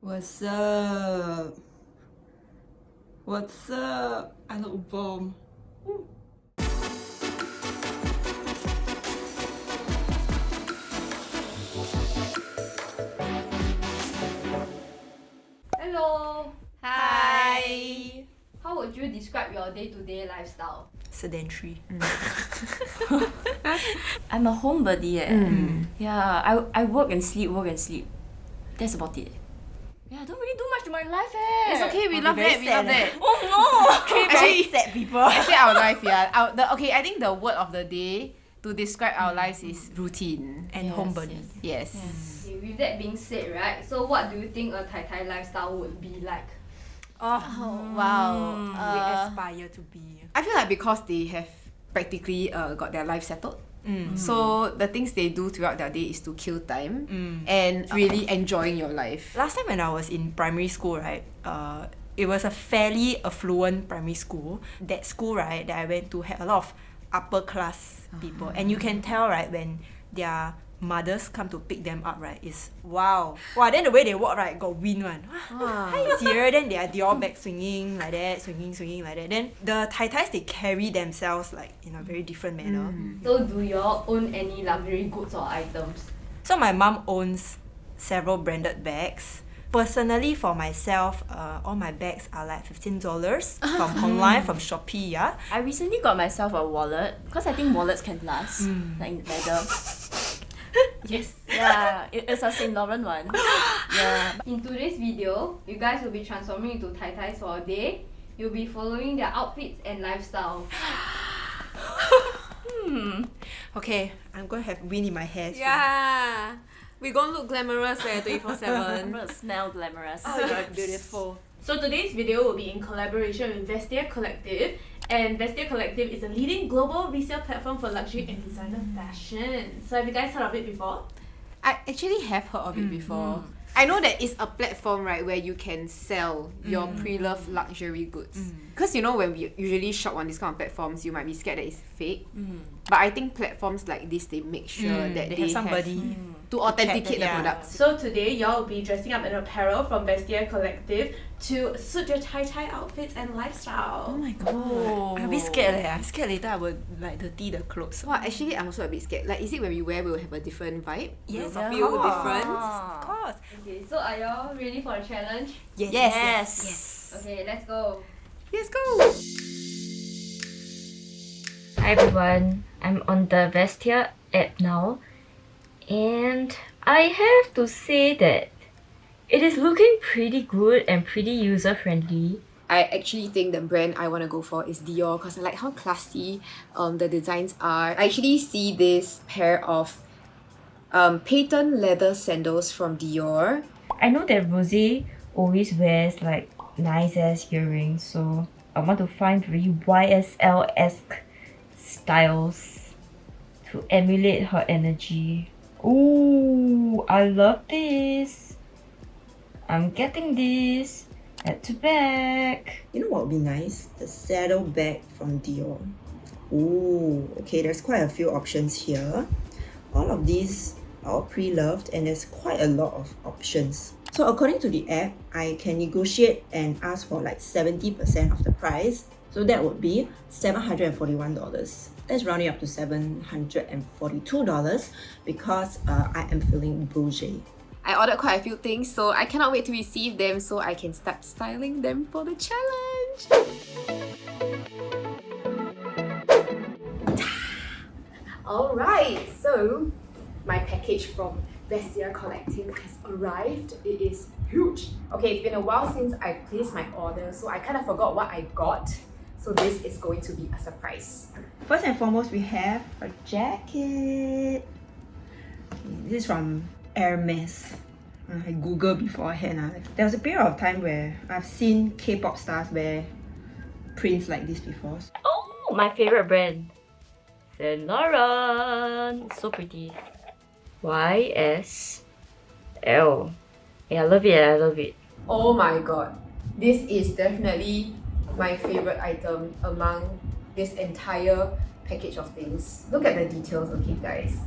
What's up? What's up? I look bomb. Hello! Hi! How would you describe your day-to-day lifestyle? Sedentary. I'm a homebody. Yeah, I work and sleep. That's about it. Yeah, I don't really do much to my life. It's okay, we love that. We love that. Oh no! Actually, sad people. actually, our life, yeah. I think the word of the day to describe our lives is routine. And homebody. Yes. Okay, with that being said, right, so what do you think a Taitai lifestyle would be like? Oh, wow. We aspire to be. I feel like because they have practically got their life settled. So the things they do throughout their day is to kill time and really enjoying your life. Last time when I was in primary school, right, it was a fairly affluent primary school. That school, right, that I went to had a lot of upper class people. And you can tell, right, when their mothers come to pick them up, right, is wow. Wow, then the way they walk, right, got wind one. Hi dear. Then they are Dior back swinging like that, swinging like that. Then the Taitais, they carry themselves like in a very different manner. So do you all own any luxury goods or items? So my mom owns several branded bags. Personally, for myself, all my bags are like $15 from online, from Shopee, yeah. I recently got myself a wallet because I think wallets can last, like leather. Yes. Yeah, it's a Saint Laurent one. Yeah. In today's video, you guys will be transforming into Taitais for a day. You'll be following their outfits and lifestyle. Okay, I'm gonna have wind in my hair soon. Yeah, we gonna look glamorous 24/7. I'm gonna smell glamorous. Oh, you're beautiful. So today's video will be in collaboration with Vestia Collective, and Vestia Collective is a leading global resale platform for luxury and designer fashion. So have you guys heard of it before? I actually have heard of it before. I know that it's a platform, right, where you can sell your pre-loved luxury goods. Because you know, when we usually shop on these kind of platforms, you might be scared that it's fake. But I think platforms like this, they make sure that They have somebody to authenticate the yeah. products. So today, y'all will be dressing up in apparel from Vestia Collective to suit your tie-tie outfits and lifestyle. Oh my god. I'm a bit scared leh. I'm scared later I will like dirty the clothes. Wow, actually, I'm also a bit scared. Like, is it when we wear, we'll have a different vibe? Yes, Will of feel course. different? Of course. Okay, so are y'all ready for the challenge? Yes. Okay, let's go. Let's go! Hi everyone, I'm on the Vestia app now, and I have to say that it is looking pretty good and pretty user friendly. I actually think the brand I want to go for is Dior because I like how classy the designs are. I actually see this pair of patent leather sandals from Dior. I know that Rosé always wears like nice ass earrings, so I want to find very YSL-esque styles to emulate her energy. Ooh, I love this. I'm getting this. Add to bag. You know what would be nice? The saddle bag from Dior. Ooh, okay, there's quite a few options here. All of these are all pre-loved and there's quite a lot of options. So according to the app, I can negotiate and ask for like 70% of the price. So that would be $741. Let's round it up to $742 because I am feeling bougie. I ordered quite a few things, so I cannot wait to receive them so I can start styling them for the challenge. Alright, so my package from Vestia Collective has arrived. It is huge. Okay, it's been a while since I placed my order, so I kind of forgot what I got. So this is going to be a surprise. First and foremost, we have a jacket. This is from Hermes. I googled beforehand. There was a period of time where I've seen K-pop stars wear prints like this before. Oh, my favorite brand. Saint Laurent. So pretty. YSL. Yeah, I love it. Oh my god, this is definitely my favorite item among this entire package of things. Look at the details, okay guys.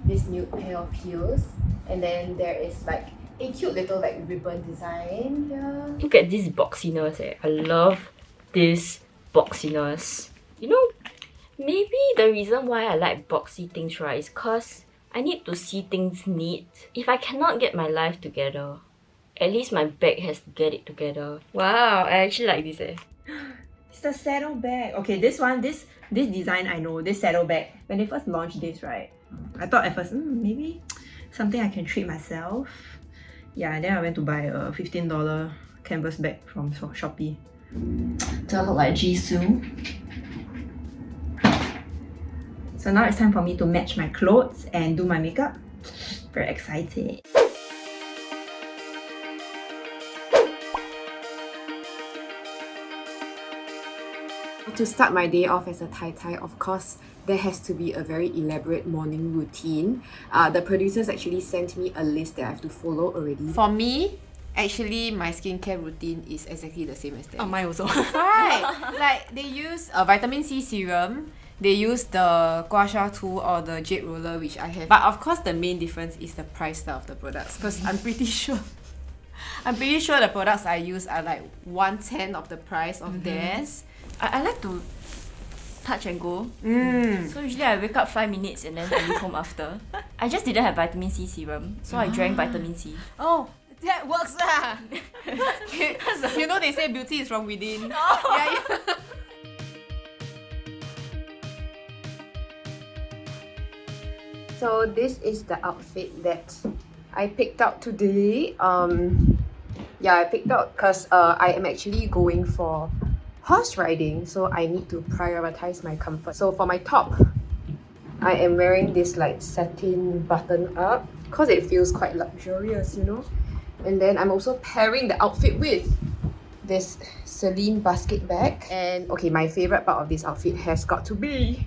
This nude pair of heels, and then there is like a cute little like ribbon design here. Look at this boxiness I love this boxiness. You know, maybe the reason why I like boxy things, right, is because I need to see things neat. If I cannot get my life together, at least my bag has to get it together. Wow, I actually like this It's the saddle bag. Okay, this one, this design I know, this saddle bag. When they first launched this, right, I thought at first, maybe something I can treat myself. Yeah, and then I went to buy a $15 canvas bag from Shopee. Do I look like Jisoo? So now it's time for me to match my clothes and do my makeup. Very excited. To start my day off as a Taitai, of course, there has to be a very elaborate morning routine. The producers actually sent me a list that I have to follow already. For me, actually, my skincare routine is exactly the same as that. Oh, mine also. Right! Like, they use a vitamin C serum, they use the gua sha tool or the jade roller, which I have. But of course, the main difference is the price tag of the products, because I'm pretty sure the products I use are like 1/10 of the price of theirs. I like to touch and go. So usually I wake up 5 minutes and then I leave home after. I just didn't have vitamin C serum, so I drank vitamin C. Oh, that works lah. You know they say beauty is from within. Yeah. So this is the outfit that I picked out today. I picked out because I am actually going for horse riding, so I need to prioritize my comfort. So for my top, I am wearing this like satin button up because it feels quite luxurious, you know. And then I'm also pairing the outfit with this Celine basket bag. And okay, my favorite part of this outfit has got to be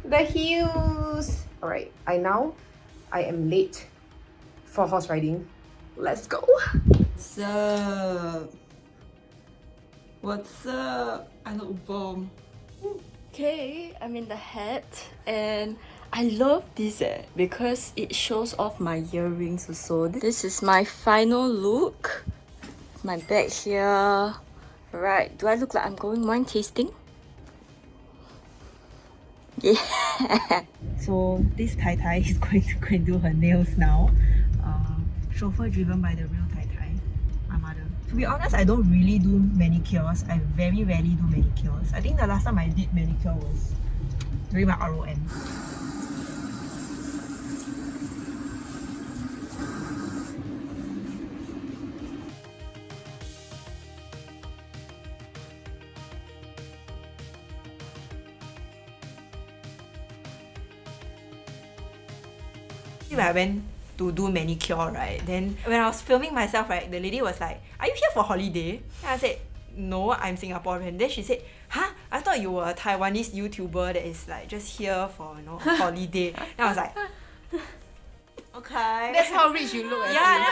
the heels. Alright, I am late for horse riding. Let's go. What's up? What's up? I look bomb. Okay, I'm in the hat and I love this because it shows off my earrings also. This is my final look. My bag here. Right, do I look like I'm going wine tasting? Yeah. So this Taitai is going to go and do her nails now. Chauffeur driven by the real Taitai, my mother. To be honest, I don't really do manicures. I very rarely do manicures. I think the last time I did manicure was during my ROM. When I went to do manicure, right, then when I was filming myself, right, the lady was like, "Are you here for holiday?" And I said, "No, I'm Singaporean." Then she said, "Huh? I thought you were a Taiwanese YouTuber that is like just here for, you know, holiday." And I was like, okay. That's how rich you look. Then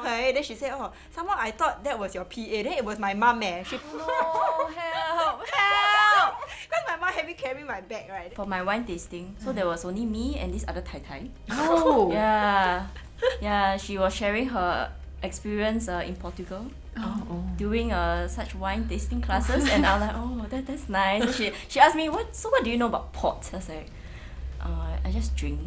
okay. Then she said, "Oh, someone I thought that was your PA." Then it was my mum. She help. Because my mum had me carry my bag, right? For my wine tasting, so there was only me and this other Taitai. Oh. Yeah, she was sharing her experience in Portugal. Doing such wine tasting classes, and I was like, oh, that's nice. And she asked me, what do you know about port? I was like, I just drink.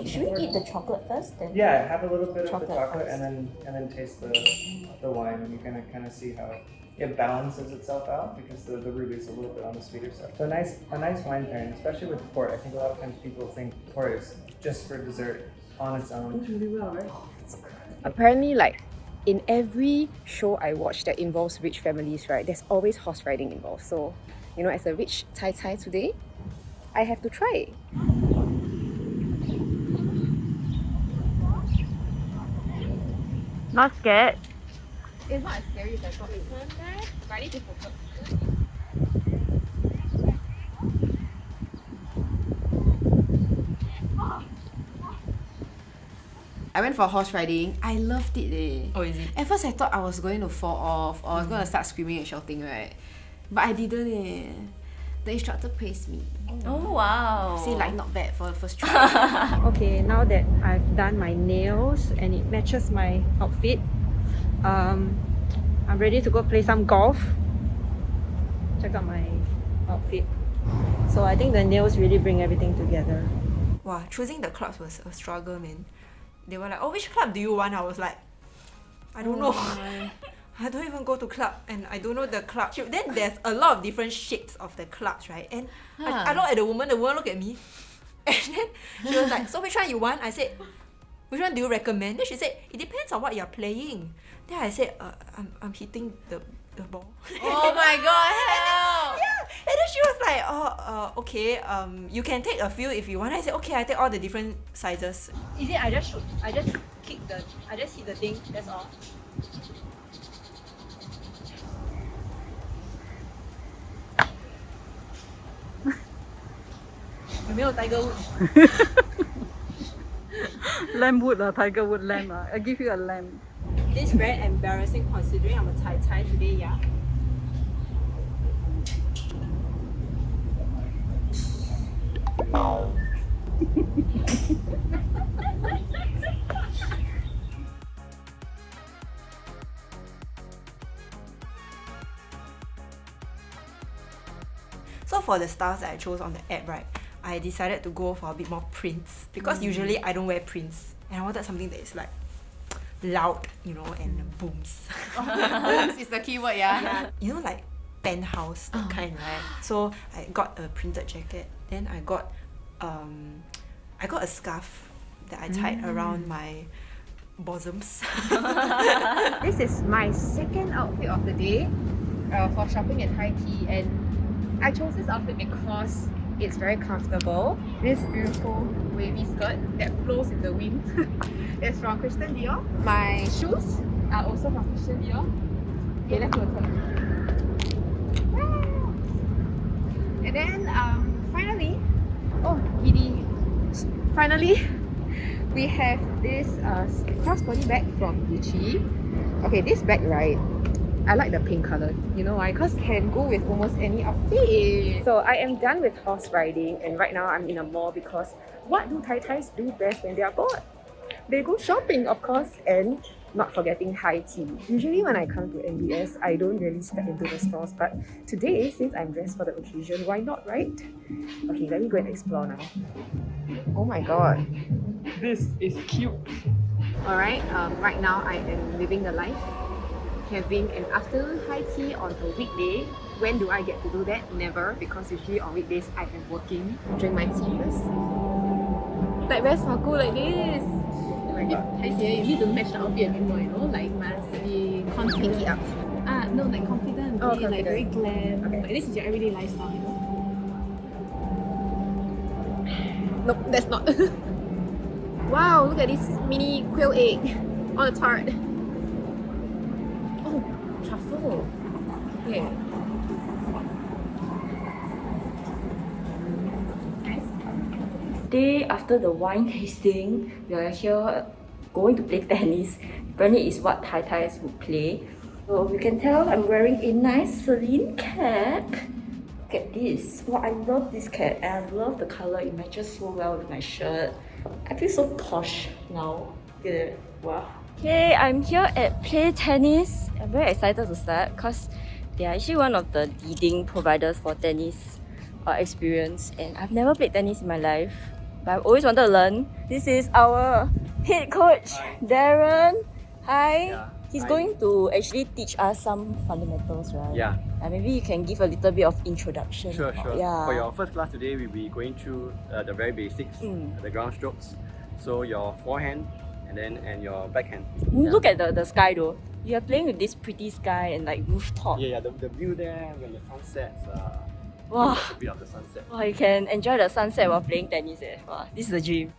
Should we eat the chocolate first? Then Yeah, have a little bit of the chocolate and then taste the wine, and you can kind of see how it balances itself out because the ruby's a little bit on the sweeter side. So a nice wine pairing, especially with port. I think a lot of times people think port is just for dessert on its own. It's really well, right? Apparently, like in every show I watch that involves rich families, right, there's always horse riding involved. So, you know, as a rich Taitai today, I have to try it. Not scared. It's not as scary as I thought it was. But I need to focus. I went for horse riding. I loved it eh. Oh, is it? At first I thought I was going to fall off or I was going to start screaming and shouting, right? But I didn't eh. The instructor praised me. Oh wow. Say like not bad for the first try. Okay, now that I've done my nails and it matches my outfit, I'm ready to go play some golf. Check out my outfit. So I think the nails really bring everything together. Wow, choosing the clubs was a struggle, man. They were like, oh, which club do you want? I was like, I don't know. I don't even go to club and I don't know the club. Then there's a lot of different shapes of the clubs, right? And I look at the woman looked at me. And then she was like, so which one you want? I said, which one do you recommend? Then she said, it depends on what you're playing. Then I said, I'm hitting the ball. Oh my god, help! Yeah, and then she was like, okay, you can take a few if you want. I said, okay, I take all the different sizes. Is it I just shoot? I just hit the thing, that's all. 有没有 Tiger Woods? Lamb wood Tiger wood lamb I give you a lamb. This is very embarrassing considering I'm a Taitai today, yeah. So for the styles that I chose on the app, right, I decided to go for a bit more prints because usually I don't wear prints and I wanted something that is like loud, you know, and booms. Booms is the keyword, yeah. You know, like penthouse, that kind, right? So I got a printed jacket, then I got a scarf that I tied around my bosoms. This is my second outfit of the day for shopping at Taitais, and I chose this outfit because it's very comfortable. This beautiful wavy skirt that flows with the wind is from Christian Dior. My shoes are also from Christian Dior. Okay, let's go. And then finally, finally, we have this crossbody bag from Gucci. Okay, this bag, right, I like the pink color. You know why? Because can go with almost any outfit. So I am done with horse riding and right now I'm in a mall because what do Taitais do best when they are bored? They go shopping, of course, and not forgetting high tea. Usually when I come to MBS, I don't really step into the stores, but today, since I'm dressed for the occasion, why not, right? Okay, let me go and explore now. Oh my god. This is cute. Alright, right now I am living the life, having an afternoon high tea on a weekday. When do I get to do that? Never, because usually on weekdays I am working. Drink my tea first. Like very sparkle like this. Oh my god. You need to match the outfit a bit more, you know? Like must be confident. It up. No, like confident, Oh, be like confident. very glam. Okay. Like this is your everyday lifestyle, you know? Nope, that's not. Wow, look at this mini quail egg on a tart. Oh, truffle. Yeah. Day after the wine tasting, we are here going to play tennis. Apparently it's what Taitais would play. So you can tell I'm wearing a nice Celine cap. Look at this. Wow, I love this cap and I love the color. It matches so well with my shirt. I feel so posh now. Look at it. Wow. Okay, I'm here at Play Tennis. I'm very excited to start because they are actually one of the leading providers for tennis experience, and I've never played tennis in my life, but I've always wanted to learn. This is our head coach, Darren. Hi. Yeah. He's going to actually teach us some fundamentals, right? Yeah. And maybe you can give a little bit of introduction. Sure. Yeah. For your first class today, we'll be going through the very basics, the ground strokes. So your forehand and your backhand. Look at the sky though. You're playing with this pretty sky and like rooftop. Yeah, the view there when the sun sets. Wow. A bit of the sunset. Wow, you can enjoy the sunset while playing tennis. Wow, this is a dream.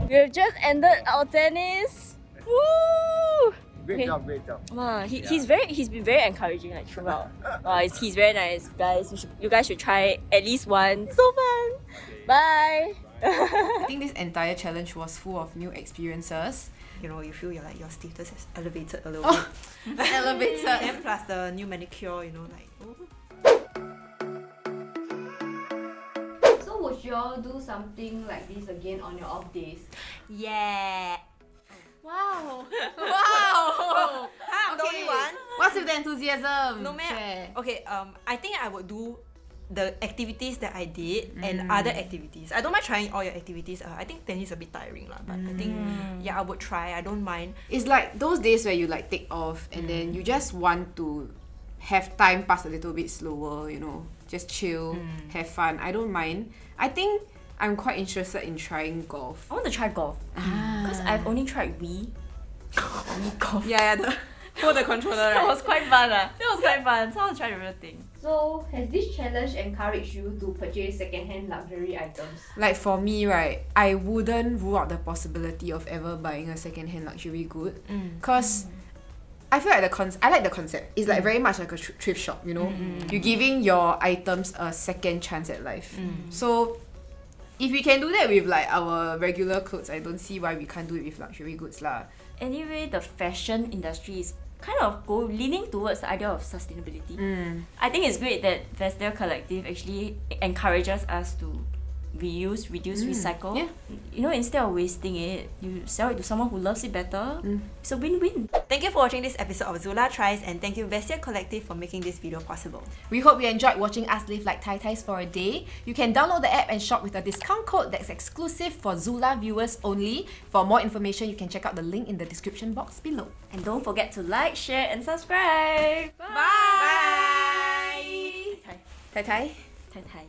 We have just ended our tennis. Woo! Great job, great job. Wow, he's been very encouraging like throughout. He's very nice, guys. You guys should try at least one. So fun. Bye. I think this entire challenge was full of new experiences. You know, you feel your status has elevated a little bit. Elevated. And plus the new manicure, you know, like. Oh. So would you all do something like this again on your off days? Yeah. Wow. Wow! I'm the only one. What's with the enthusiasm? No man. Share. Okay. I think I would do the activities that I did and other activities. I don't mind trying all your activities. I think tennis is a bit tiring lah, but I think I would try. I don't mind. It's like those days where you like take off and then you just want to have time pass a little bit slower, you know, just chill, have fun. I don't mind. I think I'm quite interested in trying golf. I want to try golf because I've only tried Wii. Wii golf. Yeah, for the controller, right? That was quite fun. That was quite fun. So I want to try the real thing. So has this challenge encouraged you to purchase second-hand luxury items? Like for me, right, I wouldn't rule out the possibility of ever buying a second-hand luxury good, cause I feel like I like the concept. It's like very much like a thrift shop, you know. You're giving your items a second chance at life. So if we can do that with like our regular clothes, I don't see why we can't do it with luxury goods lah. Anyway, the fashion industry is kind of leaning towards the idea of sustainability. I think it's great that Vestia Collective actually encourages us to reuse, reduce, recycle. Yeah. You know, instead of wasting it, you sell it to someone who loves it better. It's a win-win. Thank you for watching this episode of ZULA Tries, and thank you Vestia Collective for making this video possible. We hope you enjoyed watching us live like Taitais for a day. You can download the app and shop with a discount code that's exclusive for ZULA viewers only. For more information, you can check out the link in the description box below. And don't forget to like, share, and subscribe. Bye! Tai Tai. Tai Tai.